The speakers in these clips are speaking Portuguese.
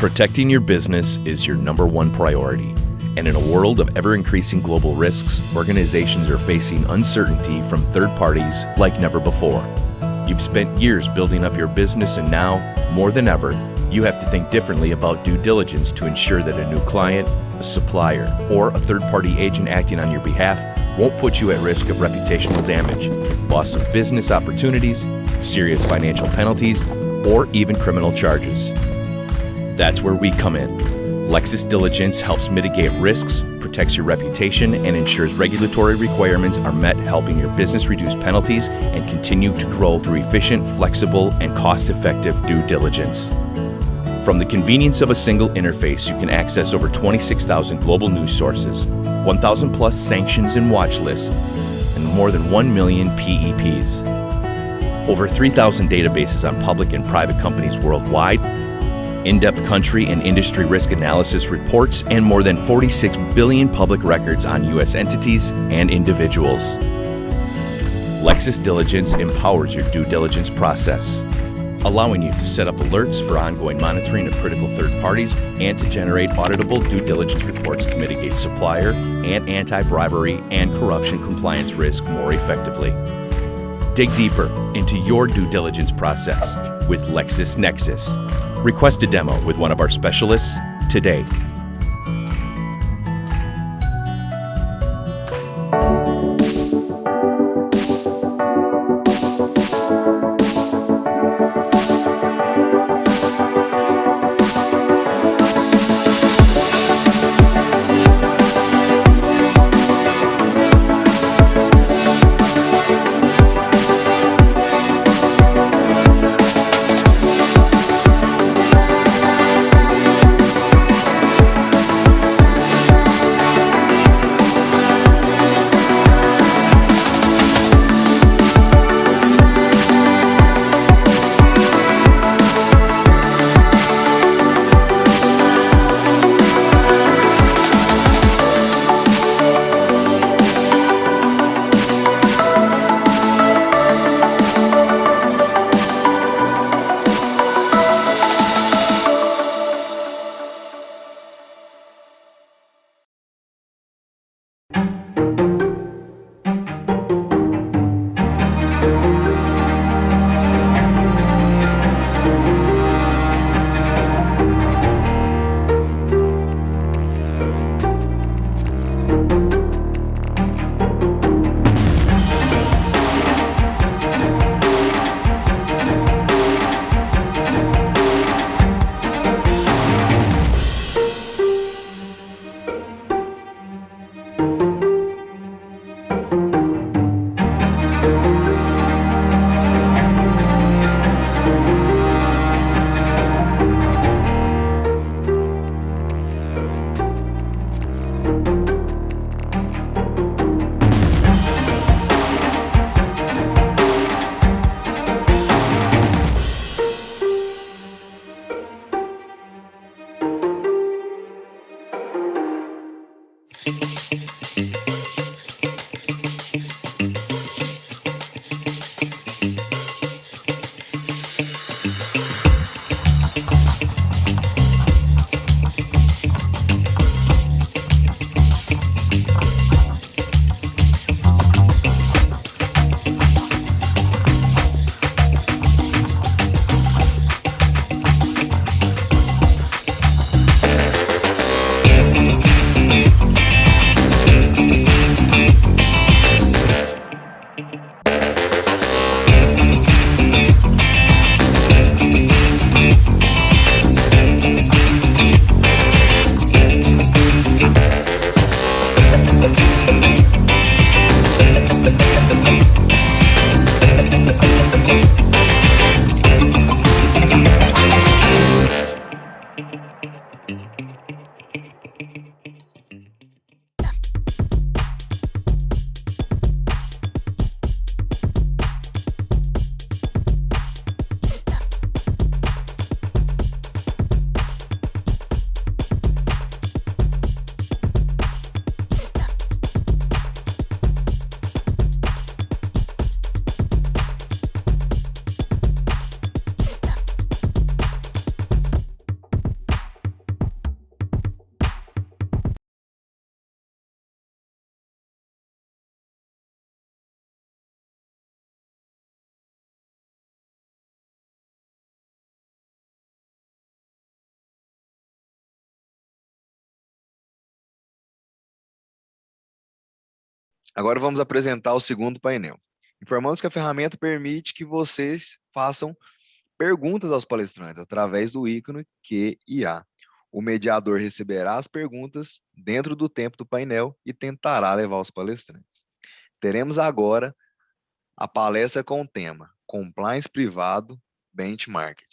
Protecting your business is your number one priority. And in a world of ever-increasing global risks, organizations are facing uncertainty from third parties like never before. You've spent years building up your business, and now, more than ever, you have to think differently about due diligence to ensure that a new client, a supplier, or a third-party agent acting on your behalf won't put you at risk of reputational damage, loss of business opportunities, serious financial penalties, or even criminal charges. That's where we come in. Lexis Diligence helps mitigate risks, protects your reputation, and ensures regulatory requirements are met, helping your business reduce penalties and continue to grow through efficient, flexible, and cost-effective due diligence. From the convenience of a single interface, you can access over 26,000 global news sources, 1,000 plus sanctions and watch lists, and more than 1 million PEPs. Over 3,000 databases on public and private companies worldwide, in-depth country and industry risk analysis reports, and more than 46 billion public records on U.S. entities and individuals. Lexis Diligence empowers your due diligence process, allowing you to set up alerts for ongoing monitoring of critical third parties and to generate auditable due diligence reports to mitigate supplier and anti-bribery and corruption compliance risk more effectively. Dig deeper into your due diligence process with LexisNexis. Request a demo with one of our specialists today. Agora vamos apresentar o segundo painel. Informamos que a ferramenta permite que vocês façam perguntas aos palestrantes através do ícone Q&A. O mediador receberá as perguntas dentro do tempo do painel e tentará levar os palestrantes. Teremos agora a palestra com o tema Compliance Privado Benchmarking.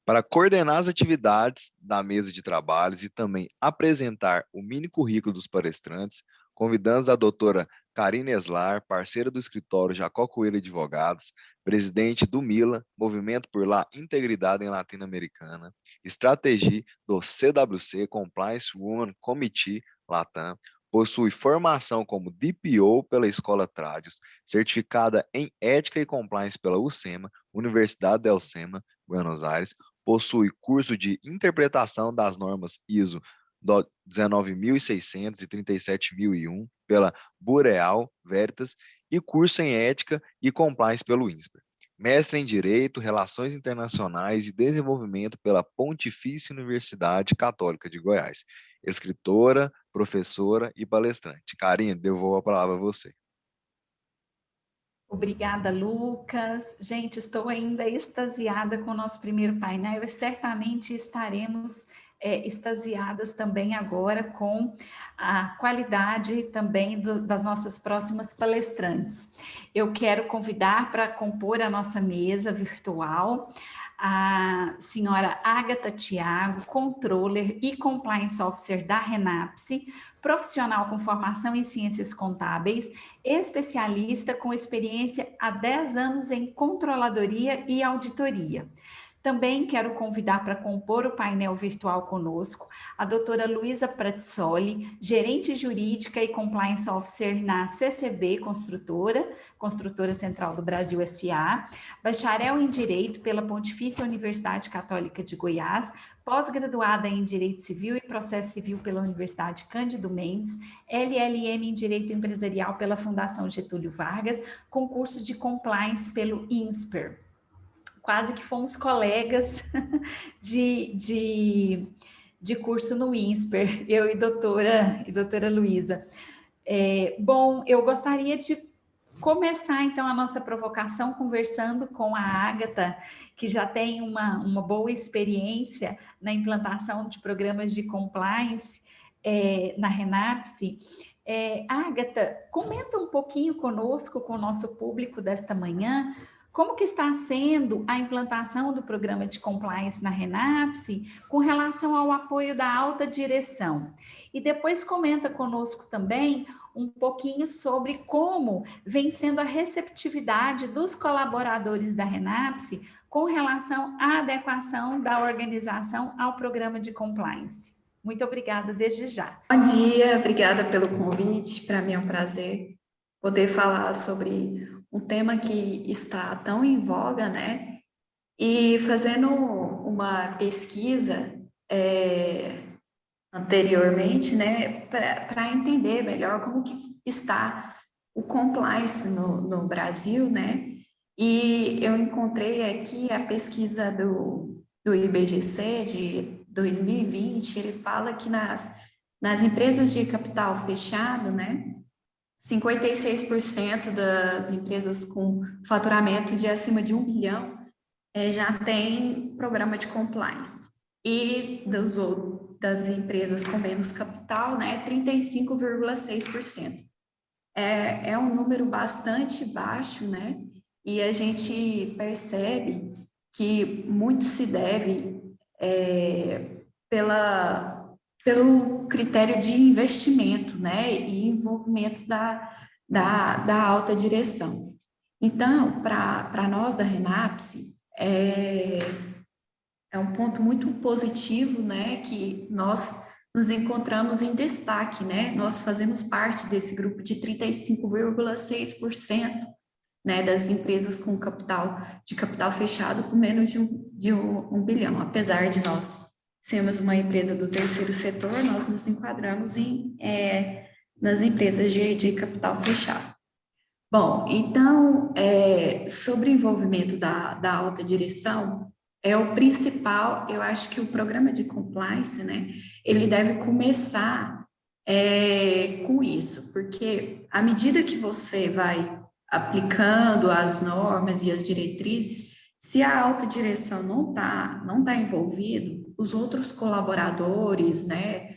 Para coordenar as atividades da mesa de trabalhos e também apresentar o mini currículo dos palestrantes, convidamos a doutora Karine Eslar, parceira do escritório Jacó Coelho Advogados, presidente do MILA, Movimento por la Integridade em Latino-Americana, estratégia do CWC, Compliance Women Committee Latam, possui formação como DPO pela Escola Trádios, certificada em Ética e Compliance pela UCEMA, Universidade del SEMA, Buenos Aires, possui curso de interpretação das normas ISO 19.600 e 37.001 pela Boreal Veritas e curso em Ética e Compliance pelo INSPER. Mestre em Direito, Relações Internacionais e Desenvolvimento pela Pontifícia Universidade Católica de Goiás. Escritora, professora e palestrante. Karine, devolvo a palavra a você. Obrigada, Lucas. Gente, estou ainda extasiada com o nosso primeiro painel e certamente estaremos extasiadas também agora com a qualidade também das nossas próximas palestrantes. Eu quero convidar para compor a nossa mesa virtual a senhora Ágata Thiago, controller e compliance officer da Renapse, profissional com formação em ciências contábeis, especialista com experiência há 10 anos em controladoria e auditoria. Também quero convidar para compor o painel virtual conosco a doutora Luísa Pratizzoli, gerente jurídica e compliance officer na CCB Construtora Central do Brasil S.A., bacharel em Direito pela Pontifícia Universidade Católica de Goiás, pós-graduada em Direito Civil e Processo Civil pela Universidade Cândido Mendes, LLM em Direito Empresarial pela Fundação Getúlio Vargas, concurso de Compliance pelo INSPER. Quase que fomos colegas de curso no INSPER, eu e doutora Luísa. Bom, eu gostaria de começar, então, a nossa provocação conversando com a Ágata, que já tem uma boa experiência na implantação de programas de compliance na Renapse. Ágata, comenta um pouquinho conosco, com o nosso público desta manhã, como que está sendo a implantação do programa de compliance na Renapse com relação ao apoio da alta direção? E depois comenta conosco também um pouquinho sobre como vem sendo a receptividade dos colaboradores da Renapse com relação à adequação da organização ao programa de compliance. Muito obrigada desde já. Bom dia, obrigada pelo convite. Para mim é um prazer poder falar sobre um tema que está tão em voga, né? E fazendo uma pesquisa anteriormente, né, para entender melhor como que está o compliance no Brasil, né? E eu encontrei aqui a pesquisa do IBGC de 2020, ele fala que nas empresas de capital fechado, né, 56% das empresas com faturamento de acima de 1 bilhão já tem programa de compliance. E das empresas com menos capital, né, 35,6%. É um número bastante baixo, né? E a gente percebe que muito se deve pelo critério de investimento, né, e envolvimento da alta direção. Então, para nós da Renapse, é um ponto muito positivo, né, que nós nos encontramos em destaque, né, nós fazemos parte desse grupo de 35,6%, né, das empresas com capital fechado com menos de um bilhão, apesar de nós sermos uma empresa do terceiro setor, nós nos enquadramos nas empresas de capital fechado. Bom, então, sobre o envolvimento da alta direção, é o principal. Eu acho que o programa de compliance, né, ele deve começar com isso, porque à medida que você vai aplicando as normas e as diretrizes, se a alta direção não tá envolvido, os outros colaboradores, né,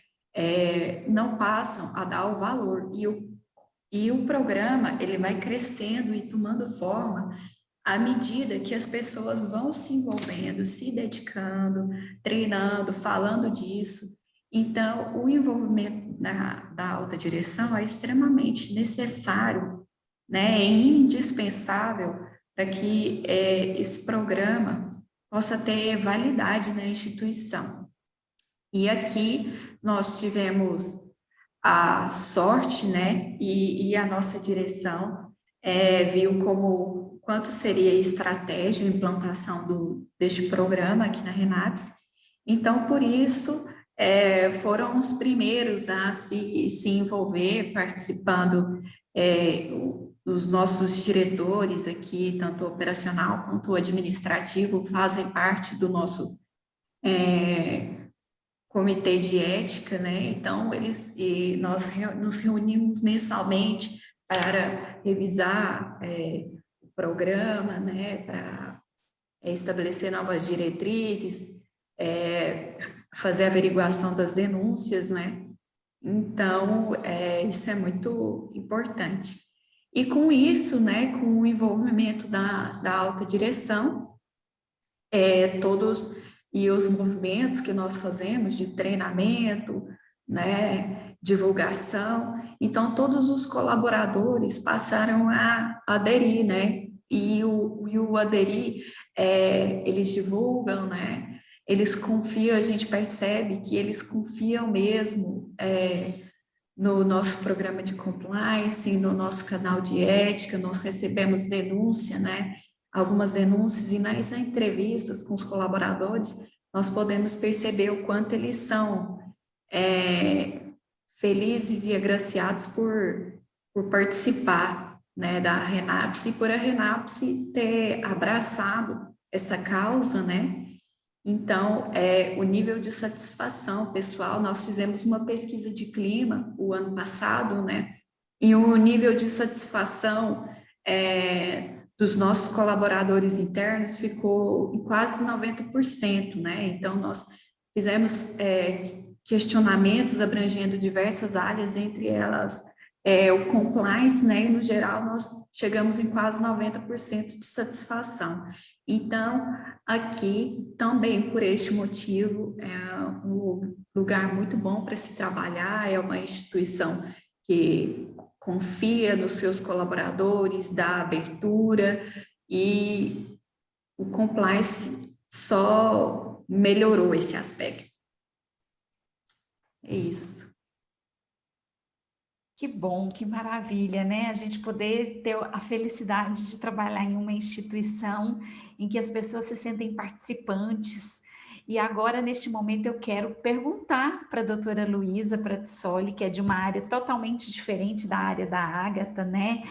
não passam a dar o valor, e o programa, ele vai crescendo e tomando forma à medida que as pessoas vão se envolvendo, se dedicando, treinando, falando disso. Então, o envolvimento da alta direção é extremamente necessário, né, é indispensável para que esse programa possa ter validade na instituição. E aqui nós tivemos a sorte, né, e a nossa direção viu como quanto seria estratégia a implantação deste programa aqui na Renaps. Então, por isso, foram os primeiros a se envolver, participando, os nossos diretores aqui, tanto operacional quanto administrativo, fazem parte do nosso comitê de ética, né? Então, nós nos reunimos mensalmente para revisar o programa, né? Para estabelecer novas diretrizes, fazer averiguação das denúncias, né? Então, isso é muito importante. E com isso, né, com o envolvimento da alta direção, todos e os movimentos que nós fazemos de treinamento, né, divulgação, então todos os colaboradores passaram a aderir, né, e o aderir, eles divulgam, né, eles confiam, a gente percebe que eles confiam mesmo no nosso programa de compliance, no nosso canal de ética, nós recebemos denúncia, né, algumas denúncias, e nas entrevistas com os colaboradores, nós podemos perceber o quanto eles são felizes e agraciados por participar, né, da Renaps, e por a Renaps ter abraçado essa causa, né? Então, o nível de satisfação pessoal, nós fizemos uma pesquisa de clima o ano passado, né? E o nível de satisfação dos nossos colaboradores internos ficou em quase 90%, né? Então, nós fizemos questionamentos abrangendo diversas áreas, entre elas o compliance, né? E, no geral, nós chegamos em quase 90% de satisfação. Então, aqui, também por este motivo, é um lugar muito bom para se trabalhar, é uma instituição que confia nos seus colaboradores, dá abertura, e o compliance só melhorou esse aspecto. É isso. Que bom, que maravilha, né? A gente poder ter a felicidade de trabalhar em uma instituição em que as pessoas se sentem participantes. E agora, neste momento, eu quero perguntar para a doutora Luísa Pratissoli, que é de uma área totalmente diferente da área da Ágata, né?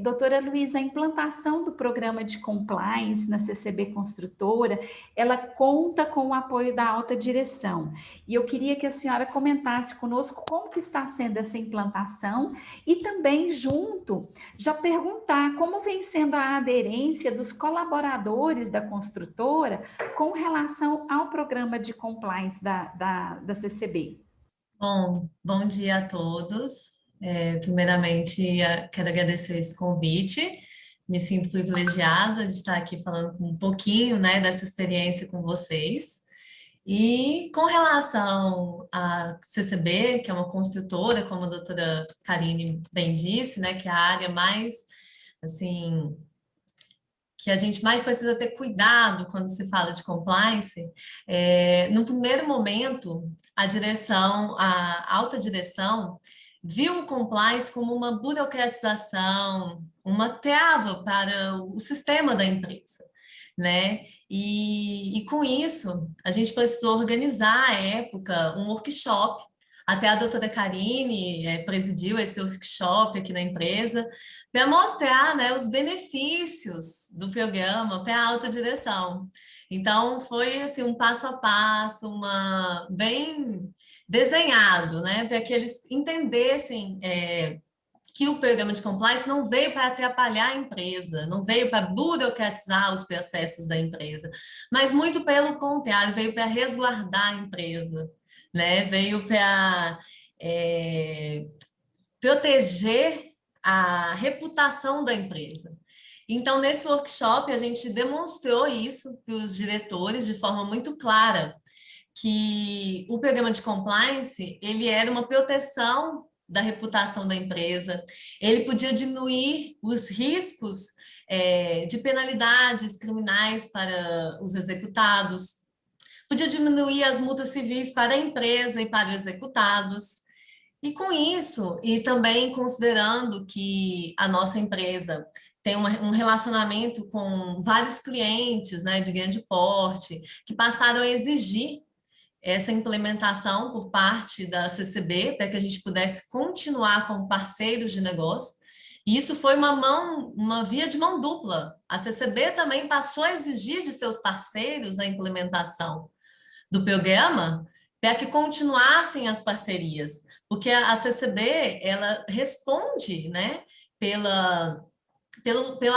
Doutora Luísa, a implantação do programa de compliance na CCB Construtora, ela conta com o apoio da alta direção. E eu queria que a senhora comentasse conosco como que está sendo essa implantação e também, junto, já perguntar como vem sendo a aderência dos colaboradores da construtora com relação ao programa de compliance da CCB. Bom dia a todos. Primeiramente, quero agradecer esse convite. Me sinto privilegiada de estar aqui falando um pouquinho, né, dessa experiência com vocês. E com relação à CCB, que é uma construtora, como a doutora Karine bem disse, né, que é a área mais, assim, que a gente mais precisa ter cuidado quando se fala de compliance, no primeiro momento, a alta direção viu o compliance como uma burocratização, uma trava para o sistema da empresa, né? E com isso, a gente precisou organizar, à época, um workshop. Até a doutora Karine presidiu esse workshop aqui na empresa, para mostrar, né, os benefícios do programa para a alta direção. Então, foi assim, um passo a passo, bem desenhado, né, para que eles entendessem que o programa de compliance não veio para atrapalhar a empresa, não veio para burocratizar os processos da empresa, mas muito pelo contrário, veio para resguardar a empresa, né? Veio para proteger a reputação da empresa. Então, nesse workshop, a gente demonstrou isso para os diretores de forma muito clara, que o programa de compliance, ele era uma proteção da reputação da empresa, ele podia diminuir os riscos de penalidades criminais para os executados, podia diminuir as multas civis para a empresa e para os executados. E com isso, e também considerando que a nossa empresa tem um relacionamento com vários clientes, né, de grande porte, que passaram a exigir essa implementação por parte da CCB para que a gente pudesse continuar como parceiros de negócio. E isso foi uma via de mão dupla. A CCB também passou a exigir de seus parceiros a implementação do programa para que continuassem as parcerias, porque a CCB ela responde, né, pela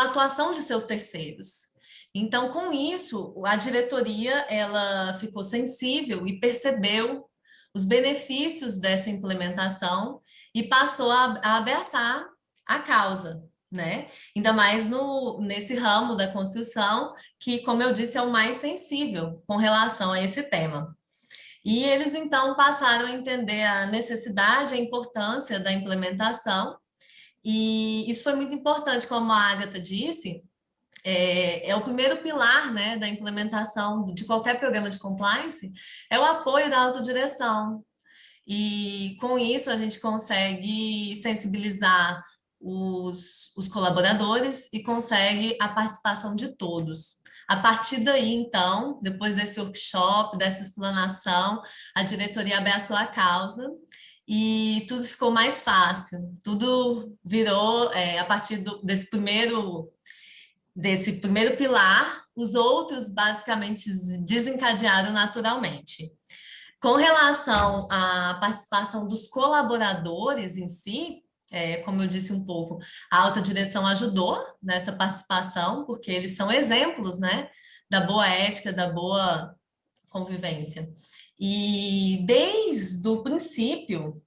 atuação de seus terceiros. Então, com isso, a diretoria ela ficou sensível e percebeu os benefícios dessa implementação e passou a abraçar a causa, né? Ainda mais nesse ramo da construção, que, como eu disse, é o mais sensível com relação a esse tema. E eles, então, passaram a entender a necessidade, a importância da implementação, e isso foi muito importante, como a Agatha disse, é o primeiro pilar, né, da implementação de qualquer programa de compliance, é o apoio da autodireção. E com isso a gente consegue sensibilizar os colaboradores e consegue a participação de todos. A partir daí, então, depois desse workshop, dessa explanação, a diretoria abraçou a causa e tudo ficou mais fácil. Tudo virou, a partir desse primeiro pilar, os outros basicamente desencadearam naturalmente. Com relação à participação dos colaboradores em si, como eu disse um pouco, a alta direção ajudou nessa participação, porque eles são exemplos, né, da boa ética, da boa convivência. E desde o princípio,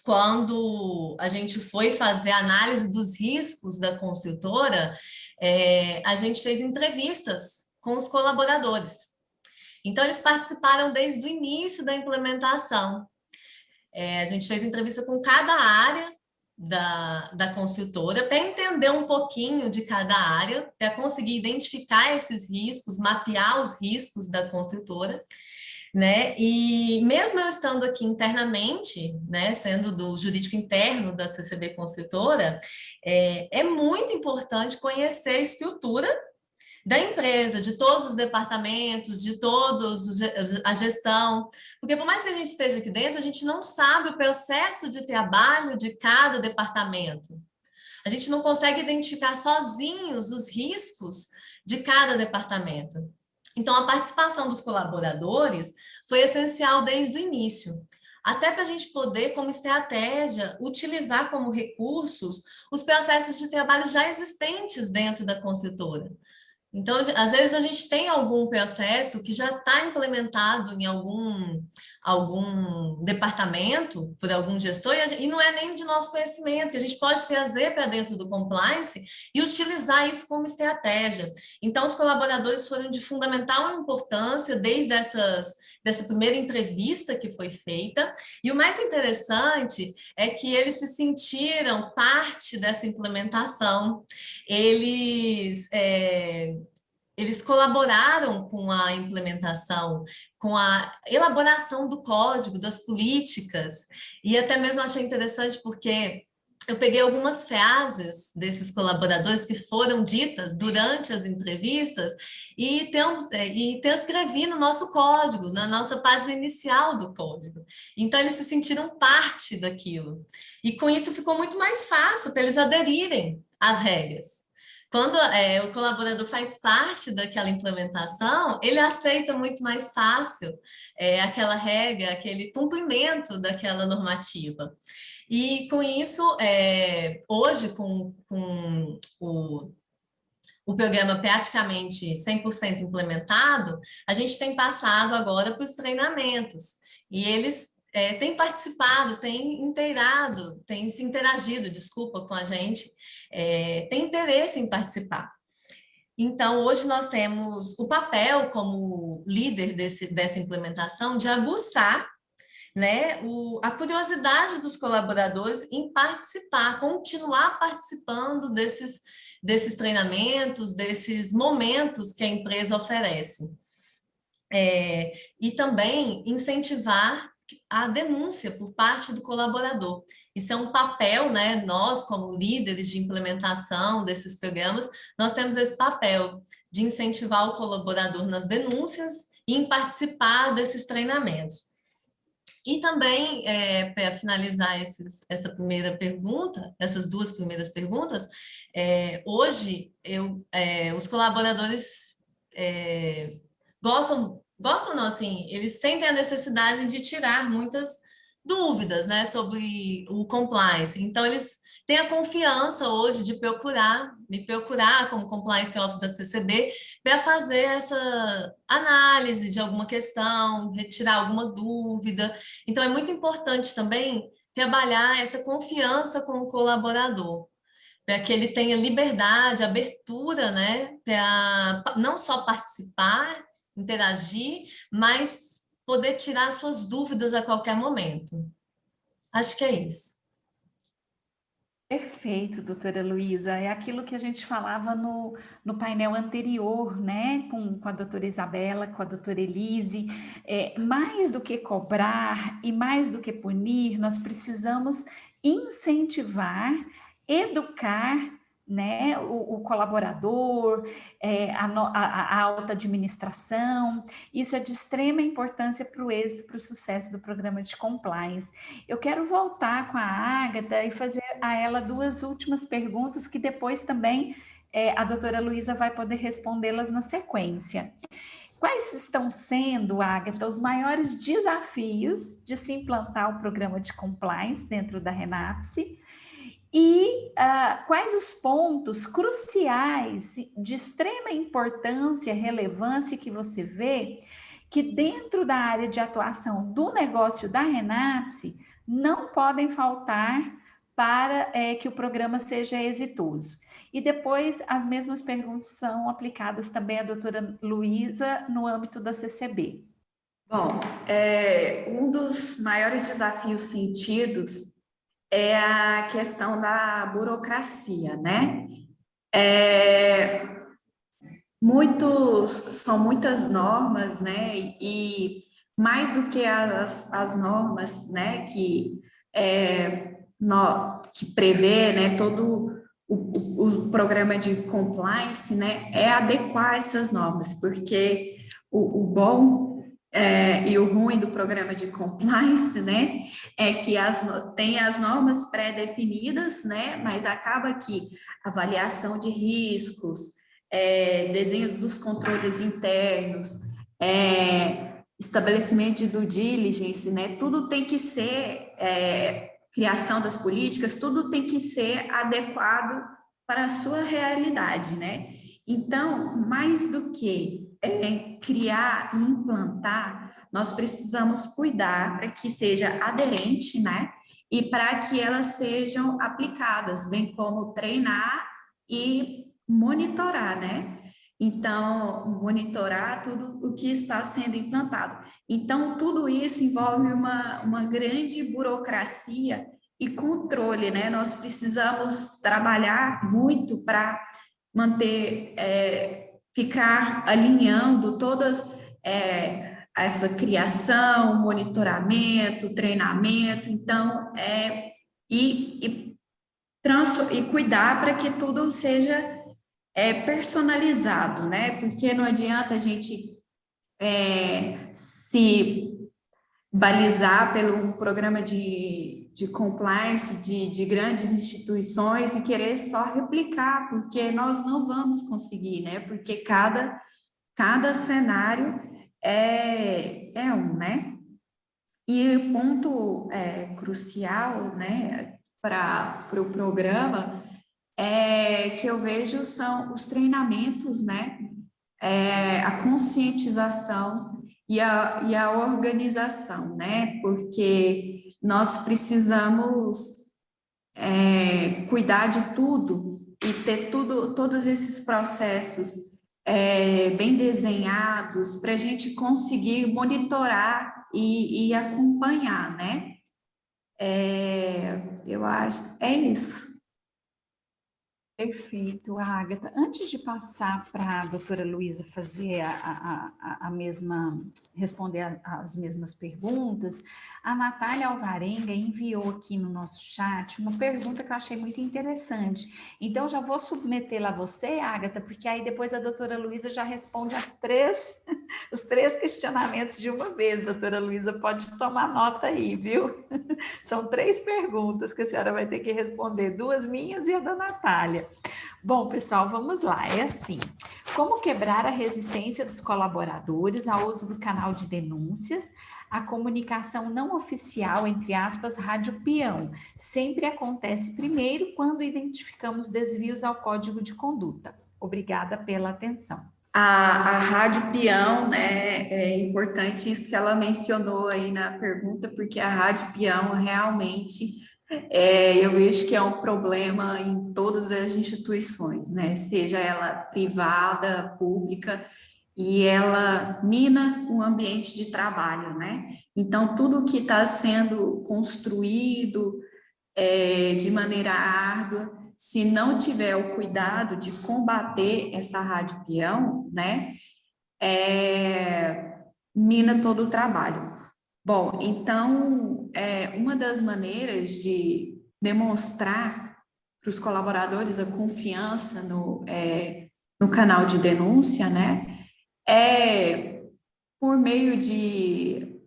quando a gente foi fazer a análise dos riscos da construtora, a gente fez entrevistas com os colaboradores. Então, eles participaram desde o início da implementação. A gente fez entrevista com cada área da construtora para entender um pouquinho de cada área, para conseguir identificar esses riscos, mapear os riscos da construtora, né? E mesmo eu estando aqui internamente, né, sendo do jurídico interno da CCB Construtora, é muito importante conhecer a estrutura da empresa, de todos os departamentos, de todos a gestão, porque por mais que a gente esteja aqui dentro, a gente não sabe o processo de trabalho de cada departamento. A gente não consegue identificar sozinhos os riscos de cada departamento. Então, a participação dos colaboradores foi essencial desde o início, até para a gente poder, como estratégia, utilizar como recursos os processos de trabalho já existentes dentro da construtora. Então, às vezes a gente tem algum processo que já está implementado em algum departamento, por algum gestor, e não é nem de nosso conhecimento, que a gente pode trazer para dentro do compliance e utilizar isso como estratégia. Então, os colaboradores foram de fundamental importância desde dessa primeira entrevista que foi feita, e o mais interessante é que eles se sentiram parte dessa implementação, eles colaboraram com a implementação, com a elaboração do código, das políticas, e até mesmo achei interessante porque eu peguei algumas frases desses colaboradores que foram ditas durante as entrevistas e transcrevi no nosso código, na nossa página inicial do código. Então, eles se sentiram parte daquilo. E com isso ficou muito mais fácil para eles aderirem às regras. quando o colaborador faz parte daquela implementação, ele aceita muito mais fácil aquela regra, aquele cumprimento daquela normativa. E com isso, hoje, com o programa praticamente 100% implementado, a gente tem passado agora para os treinamentos. E eles têm participado, têm se interagido, desculpa, com a gente, têm interesse em participar. Então, hoje nós temos o papel como líder dessa implementação de aguçar, né, a curiosidade dos colaboradores em participar, continuar participando desses treinamentos, desses momentos que a empresa oferece. E também incentivar a denúncia por parte do colaborador. Isso é um papel, né? Nós, como líderes de implementação desses programas, nós temos esse papel de incentivar o colaborador nas denúncias e em participar desses treinamentos. E também, para finalizar essa primeira pergunta, essas duas primeiras perguntas, hoje os colaboradores gostam não, assim, eles sentem a necessidade de tirar muitas dúvidas, né, sobre o compliance. Então, eles têm a confiança hoje de me procurar como compliance officer da CCB para fazer essa análise de alguma questão, retirar alguma dúvida. Então, é muito importante também trabalhar essa confiança com o colaborador, para que ele tenha liberdade, abertura, né, para não só participar, interagir, mas poder tirar suas dúvidas a qualquer momento. Acho que é isso. Perfeito, doutora Luísa. É aquilo que a gente falava no painel anterior, né? Com a doutora Isabela, com a doutora Elise. Mais do que cobrar e mais do que punir, nós precisamos incentivar, educar, né, o colaborador, a alta administração. Isso é de extrema importância para o êxito, para o sucesso do programa de compliance. Eu quero voltar com a Ágata e fazer a ela duas últimas perguntas que depois também a doutora Luísa vai poder respondê-las na sequência. Quais estão sendo, Ágata, os maiores desafios de se implantar o programa de compliance dentro da RENAPSE? E quais os pontos cruciais de extrema importância, relevância que você vê que dentro da área de atuação do negócio da RENAPSE não podem faltar para que o programa seja exitoso? E depois as mesmas perguntas são aplicadas também à doutora Luísa no âmbito da CCB. Bom, um dos maiores desafios sentidos é a questão da burocracia, né? São muitas normas, né? E mais do que as normas, né? Que prevê, né? Todo o programa de compliance, né? É adequar essas normas, porque o bom e o ruim do programa de compliance, né, é que tem as normas pré-definidas, né, mas acaba que avaliação de riscos, desenho dos controles internos, estabelecimento de due diligence, né, tudo tem que ser, criação das políticas, tudo tem que ser adequado para a sua realidade, né? Então, mais do que criar e implantar, nós precisamos cuidar para que seja aderente, né? E para que elas sejam aplicadas, bem como treinar e monitorar, né? Então, monitorar tudo o que está sendo implantado. Então, tudo isso envolve uma grande burocracia e controle, né? Nós precisamos trabalhar muito para manter, ficar alinhando todas essa criação, monitoramento, treinamento, então, e cuidar para que tudo seja personalizado, né? Porque não adianta a gente se balizar pelo programa de de compliance de grandes instituições e querer só replicar, porque nós não vamos conseguir, né? Porque cada cenário é um, né? E o ponto crucial, né, para o programa que eu vejo são os treinamentos, né? A conscientização e a organização, né? Porque nós precisamos cuidar de tudo e ter todos esses processos bem desenhados para a gente conseguir monitorar e acompanhar, né? Eu acho, é isso. Perfeito, Agatha. Antes de passar para a doutora Luísa fazer a mesma, responder as mesmas perguntas, a Natália Alvarenga enviou aqui no nosso chat uma pergunta que eu achei muito interessante. Então, já vou submetê-la a você, Agatha, porque aí depois a doutora Luísa já responde os três questionamentos de uma vez. Doutora Luísa, pode tomar nota aí, viu? São 3 perguntas que a senhora vai ter que responder, 2 minhas e a da Natália. Bom, pessoal, vamos lá. É assim: como quebrar a resistência dos colaboradores ao uso do canal de denúncias? A comunicação não oficial, entre aspas, rádio peão, sempre acontece primeiro quando identificamos desvios ao código de conduta. Obrigada pela atenção. A rádio peão, né, é importante isso que ela mencionou aí na pergunta, porque a rádio peão realmente eu vejo que é um problema em todas as instituições, né, seja ela privada, pública, e ela mina o ambiente de trabalho, né? Então, tudo que está sendo construído de maneira árdua, se não tiver o cuidado de combater essa rádio peão, né, mina todo o trabalho. Bom, então, uma das maneiras de demonstrar para os colaboradores a confiança no canal de denúncia, né, por meio de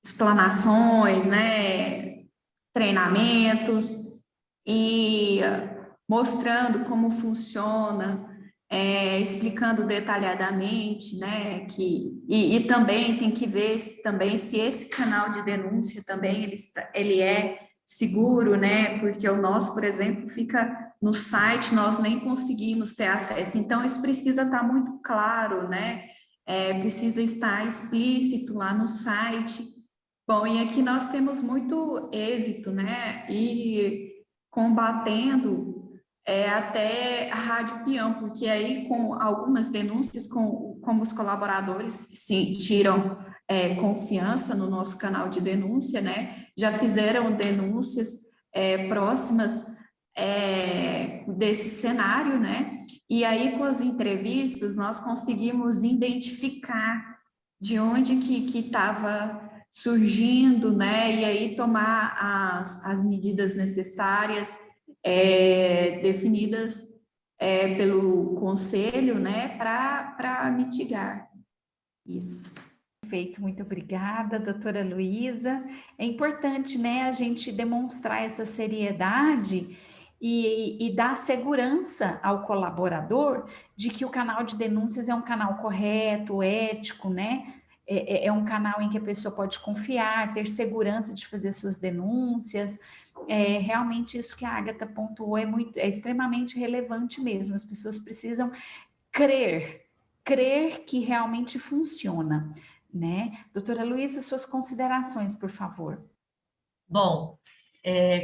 explanações, né, treinamentos e mostrando como funciona, explicando detalhadamente, né, e também tem que ver também se esse canal de denúncia também ele é seguro, né, porque o nosso, por exemplo, fica no site, nós nem conseguimos ter acesso, então isso precisa estar muito claro, né, precisa estar explícito lá no site. Bom, e aqui nós temos muito êxito, né, e combatendo até a rádio peão, porque aí com algumas denúncias, como os colaboradores sentiram confiança no nosso canal de denúncia, né, já fizeram denúncias próximas desse cenário, né, e aí com as entrevistas nós conseguimos identificar de onde que estava surgindo, né, e aí tomar as medidas necessárias definidas pelo conselho, né, para mitigar isso. Perfeito, muito obrigada, doutora Luísa. É importante, né, a gente demonstrar essa seriedade e dar segurança ao colaborador de que o canal de denúncias é um canal correto, ético, né? É um canal em que a pessoa pode confiar, ter segurança de fazer suas denúncias. Realmente isso que a Agatha pontuou é extremamente relevante mesmo. As pessoas precisam crer que realmente funciona, né? Doutora Luísa, suas considerações, por favor. Bom,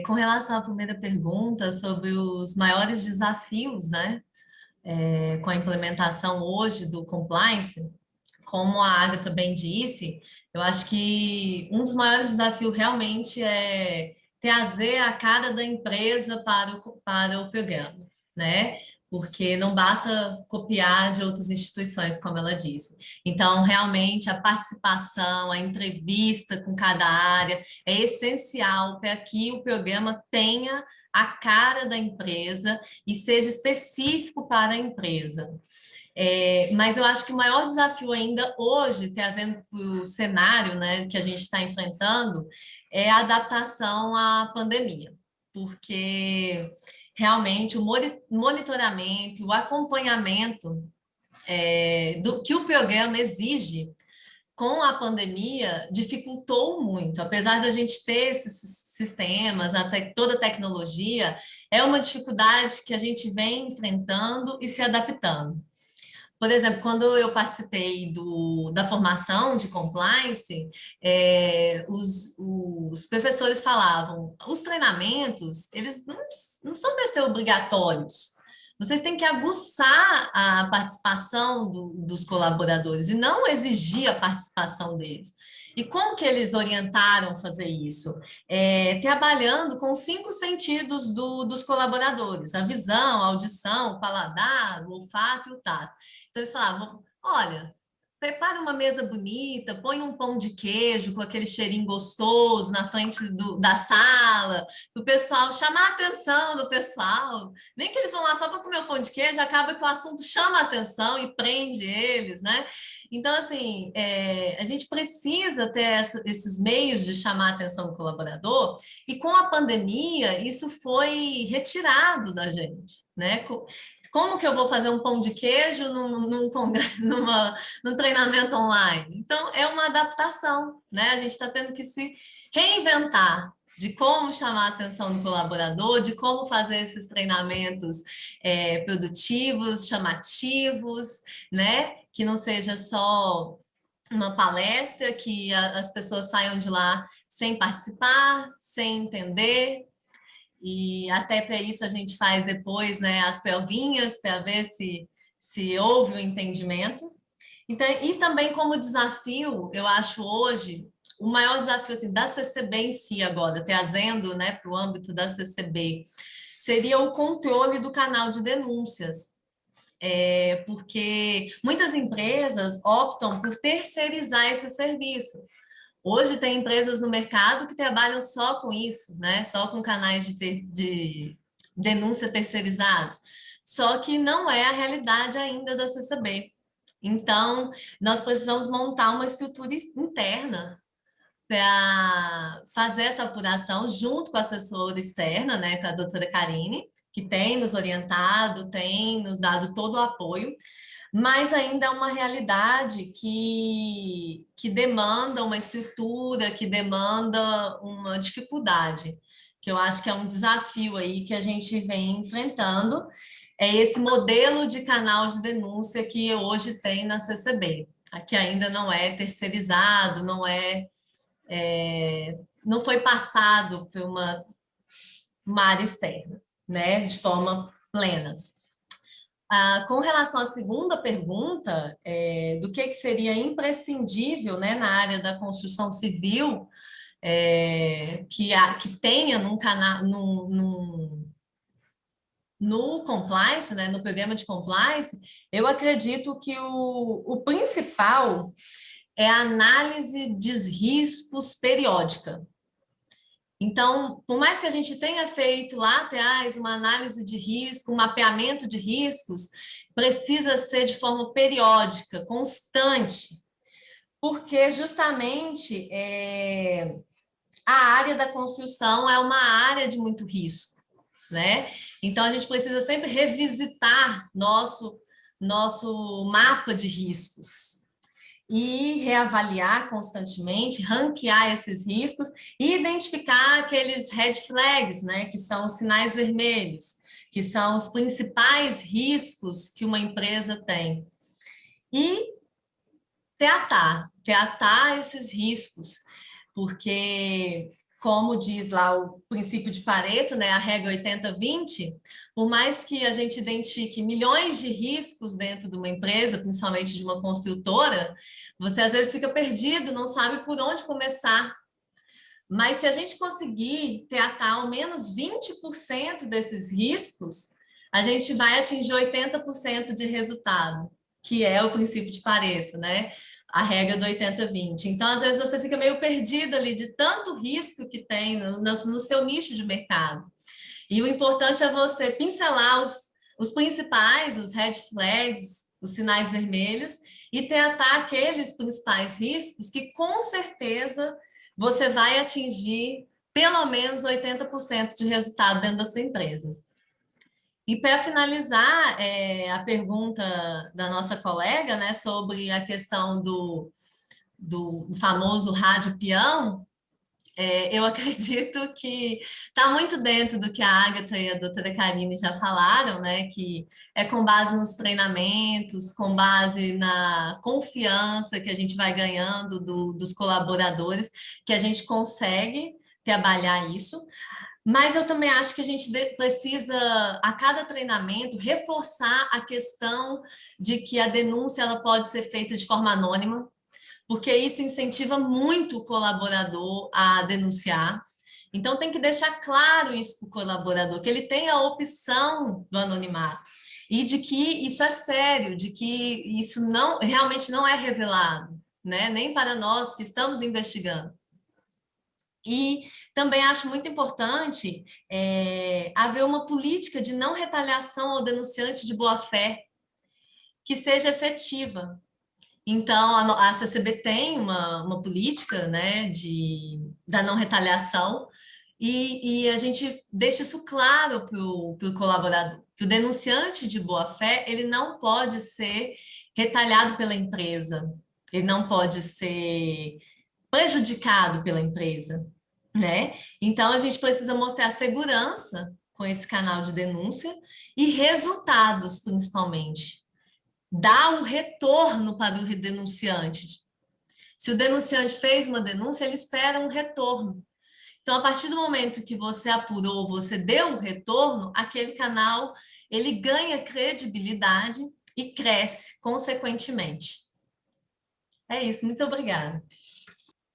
com relação à primeira pergunta sobre os maiores desafios, né, com a implementação hoje do compliance, como a Agatha bem disse, eu acho que um dos maiores desafios realmente é trazer a cara da empresa para o programa, né? Porque não basta copiar de outras instituições, como ela disse. Então, realmente, a participação, a entrevista com cada área é essencial para que o programa tenha a cara da empresa e seja específico para a empresa. Mas eu acho que o maior desafio ainda hoje, trazendo para o cenário, né, que a gente está enfrentando, é a adaptação à pandemia, porque realmente o monitoramento, o acompanhamento do que o programa exige com a pandemia dificultou muito, apesar da gente ter esses sistemas, até toda a tecnologia, é uma dificuldade que a gente vem enfrentando e se adaptando. Por exemplo, quando eu participei da formação de compliance, os professores falavam, os treinamentos, eles não são para ser obrigatórios. Vocês têm que aguçar a participação dos colaboradores e não exigir a participação deles. E como que eles orientaram fazer isso? Trabalhando com 5 sentidos dos colaboradores, a visão, a audição, o paladar, o olfato e o tato. Então, eles falavam, olha, prepara uma mesa bonita, põe um pão de queijo com aquele cheirinho gostoso na frente da sala, para o pessoal chamar a atenção do pessoal. Nem que eles vão lá só para comer o pão de queijo, acaba que o assunto chama a atenção e prende eles, né? Então, assim, a gente precisa ter esses meios de chamar a atenção do colaborador, e com a pandemia, isso foi retirado da gente, né? Como que eu vou fazer um pão de queijo num treinamento online? Então, é uma adaptação, né? A gente está tendo que se reinventar de como chamar a atenção do colaborador, de como fazer esses treinamentos produtivos, chamativos, né? Que não seja só uma palestra, que as pessoas saiam de lá sem participar, sem entender. E até para isso a gente faz depois, né, as provinhas para ver se houve o entendimento. Então, e também como desafio, eu acho hoje, o maior desafio assim, da CCB em si agora, trazendo, né, para o âmbito da CCB, seria o controle do canal de denúncias. Porque muitas empresas optam por terceirizar esse serviço. Hoje tem empresas no mercado que trabalham só com isso, né? Só com canais de denúncia terceirizados. Só que não é a realidade ainda da CCB. Então, nós precisamos montar uma estrutura interna para fazer essa apuração junto com a assessora externa, né, com a doutora Karine, que tem nos orientado, tem nos dado todo o apoio, mas ainda é uma realidade que demanda uma estrutura, que demanda uma dificuldade, que eu acho que é um desafio aí que a gente vem enfrentando, é esse modelo de canal de denúncia que hoje tem na CCB, que ainda não é terceirizado, não foi passado por uma área externa, né, de forma plena. Com relação à segunda pergunta, do que seria imprescindível, né, na área da construção civil, que tenha no compliance, né, no programa de compliance, eu acredito que o principal é a análise de riscos periódica. Então, por mais que a gente tenha feito lá atrás uma análise de risco, um mapeamento de riscos, precisa ser de forma periódica, constante, porque justamente a área da construção é uma área de muito risco, né? Então, a gente precisa sempre revisitar nosso mapa de riscos e reavaliar constantemente, ranquear esses riscos e identificar aqueles red flags, né, que são os sinais vermelhos, que são os principais riscos que uma empresa tem. E tratar esses riscos, porque, como diz lá o princípio de Pareto, né, a regra 80-20, por mais que a gente identifique milhões de riscos dentro de uma empresa, principalmente de uma construtora, você às vezes fica perdido, não sabe por onde começar. Mas se a gente conseguir tratar ao menos 20% desses riscos, a gente vai atingir 80% de resultado, que é o princípio de Pareto, né? A regra do 80-20. Então, às vezes, você fica meio perdido ali de tanto risco que tem no seu nicho de mercado. E o importante é você pincelar os principais, os red flags, os sinais vermelhos, e tratar aqueles principais riscos que, com certeza, você vai atingir pelo menos 80% de resultado dentro da sua empresa. E para finalizar, a pergunta da nossa colega, né, sobre a questão do famoso rádio peão, eu acredito que está muito dentro do que a Agatha e a doutora Karine já falaram, né? Que é com base nos treinamentos, com base na confiança que a gente vai ganhando dos colaboradores, que a gente consegue trabalhar isso. Mas eu também acho que a gente precisa, a cada treinamento, reforçar a questão de que a denúncia ela pode ser feita de forma anônima, porque isso incentiva muito o colaborador a denunciar. Então, tem que deixar claro isso para o colaborador, que ele tem a opção do anonimato, e de que isso é sério, de que isso realmente não é revelado, né? Nem para nós que estamos investigando. E também acho muito importante haver uma política de não retaliação ao denunciante de boa-fé que seja efetiva. Então, a CCB tem uma política, né, da não retaliação, e a gente deixa isso claro para o colaborador, que o denunciante de boa-fé, ele não pode ser retalhado pela empresa, ele não pode ser prejudicado pela empresa, né? Então, a gente precisa mostrar segurança com esse canal de denúncia e resultados, principalmente. Dá um retorno para o denunciante. Se o denunciante fez uma denúncia, ele espera um retorno. Então, a partir do momento que você apurou, você deu um retorno, aquele canal ele ganha credibilidade e cresce consequentemente. É isso, muito obrigada.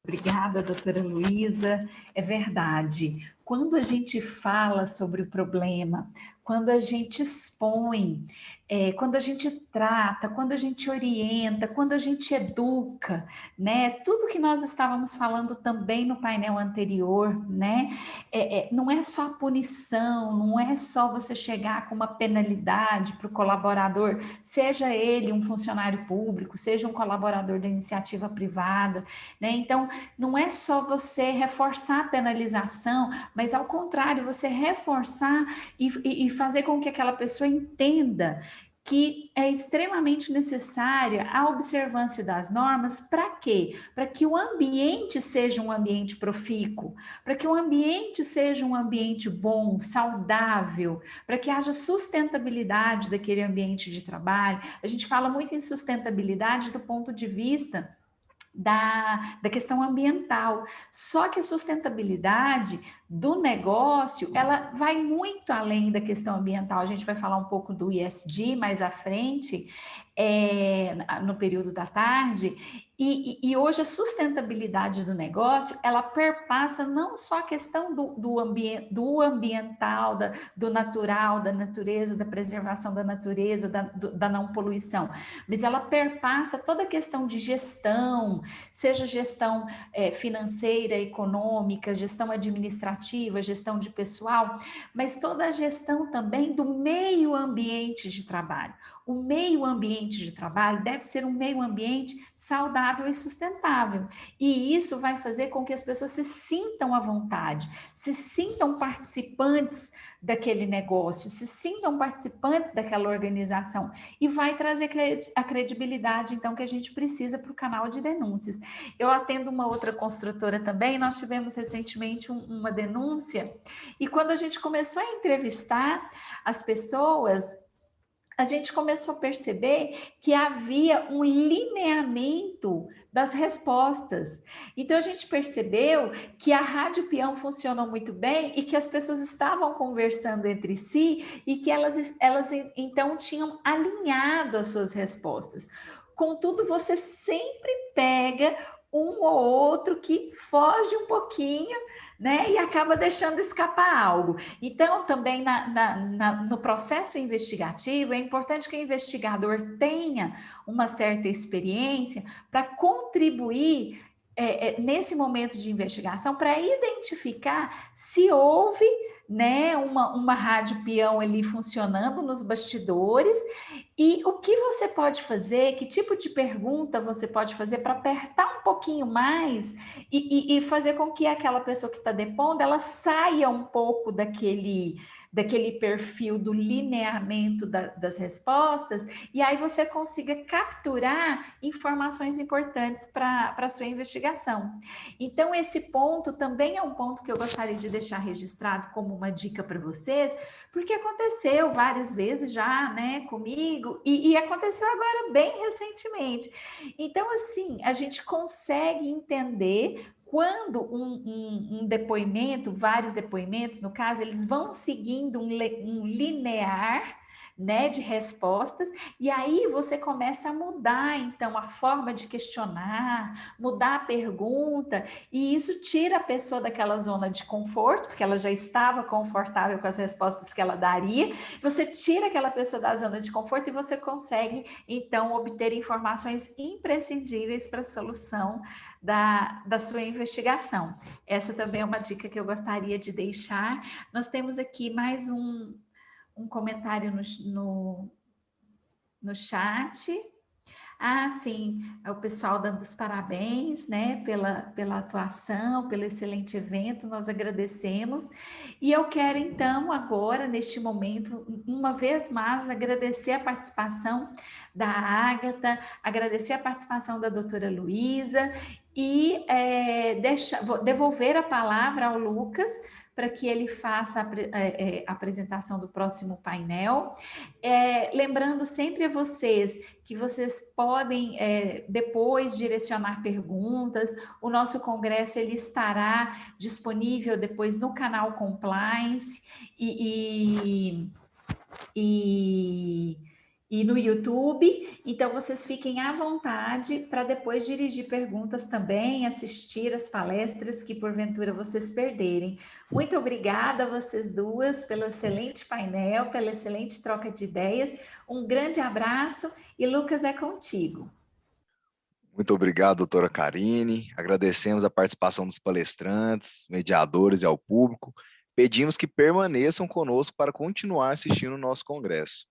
Obrigada, doutora Luísa. É verdade. Quando a gente fala sobre o problema, quando a gente expõe, quando a gente trata, quando a gente orienta, quando a gente educa, né? Tudo que nós estávamos falando também no painel anterior, né? Não é só a punição, não é só você chegar com uma penalidade para o colaborador, seja ele um funcionário público, seja um colaborador da iniciativa privada, né? Então, não é só você reforçar a penalização, mas ao contrário, você reforçar e fazer com que aquela pessoa entenda que é extremamente necessária a observância das normas. Para quê? Para que o ambiente seja um ambiente profícuo, para que o ambiente seja um ambiente bom, saudável, para que haja sustentabilidade daquele ambiente de trabalho. A gente fala muito em sustentabilidade do ponto de vista da questão ambiental. Só que a sustentabilidade do negócio, ela vai muito além da questão ambiental. A gente vai falar um pouco do ESG mais à frente, no período da tarde, e hoje a sustentabilidade do negócio, ela perpassa não só a questão do ambiental, do natural, da natureza, da preservação da natureza, da não poluição, mas ela perpassa toda a questão de gestão, seja gestão financeira, econômica, gestão administrativa, gestão de pessoal, mas toda a gestão também do meio ambiente de trabalho. O meio ambiente de trabalho deve ser um meio ambiente saudável e sustentável. E isso vai fazer com que as pessoas se sintam à vontade, se sintam participantes daquele negócio, se sintam participantes daquela organização. E vai trazer a credibilidade, então, que a gente precisa para o canal de denúncias. Eu atendo uma outra construtora também, nós tivemos recentemente uma denúncia, e quando a gente começou a entrevistar as pessoas, a gente começou a perceber que havia um lineamento das respostas. Então, a gente percebeu que a Rádio Peão funcionou muito bem e que as pessoas estavam conversando entre si e que elas então, tinham alinhado as suas respostas. Contudo, você sempre pega um ou outro que foge um pouquinho, né, e acaba deixando escapar algo. Então, também no processo investigativo, é importante que o investigador tenha uma certa experiência para contribuir nesse momento de investigação, para identificar se houve né, uma rádio peão ali funcionando nos bastidores. E o que você pode fazer, que tipo de pergunta você pode fazer para apertar um pouquinho mais e fazer com que aquela pessoa que está depondo, ela saia um pouco daquele perfil do lineamento das respostas, e aí você consiga capturar informações importantes para a sua investigação. Então, esse ponto também é um ponto que eu gostaria de deixar registrado como uma dica para vocês, porque aconteceu várias vezes já, né, comigo, e aconteceu agora bem recentemente. Então, assim, a gente consegue entender quando um depoimento, vários depoimentos, no caso, eles vão seguindo um linear, né, de respostas, e aí você começa a mudar, então, a forma de questionar, mudar a pergunta, e isso tira a pessoa daquela zona de conforto, porque ela já estava confortável com as respostas que ela daria, você tira aquela pessoa da zona de conforto e você consegue, então, obter informações imprescindíveis para a solução da sua investigação. Essa também é uma dica que eu gostaria de deixar. Nós temos aqui mais um comentário no chat. Ah, sim, é o pessoal dando os parabéns, né, pela atuação, pelo excelente evento, nós agradecemos. E eu quero, então, agora, neste momento, uma vez mais, agradecer a participação da Ágata, agradecer a participação da doutora Luísa e vou devolver a palavra ao Lucas para que ele faça a apresentação do próximo painel. Lembrando sempre a vocês que vocês podem depois direcionar perguntas. O nosso congresso ele estará disponível depois no canal Compliance e no YouTube, então vocês fiquem à vontade para depois dirigir perguntas também, assistir as palestras que porventura vocês perderem. Muito obrigada a vocês duas pelo excelente painel, pela excelente troca de ideias. Um grande abraço e Lucas, é contigo. Muito obrigado, doutora Karine. Agradecemos a participação dos palestrantes, mediadores e ao público. Pedimos que permaneçam conosco para continuar assistindo o nosso congresso.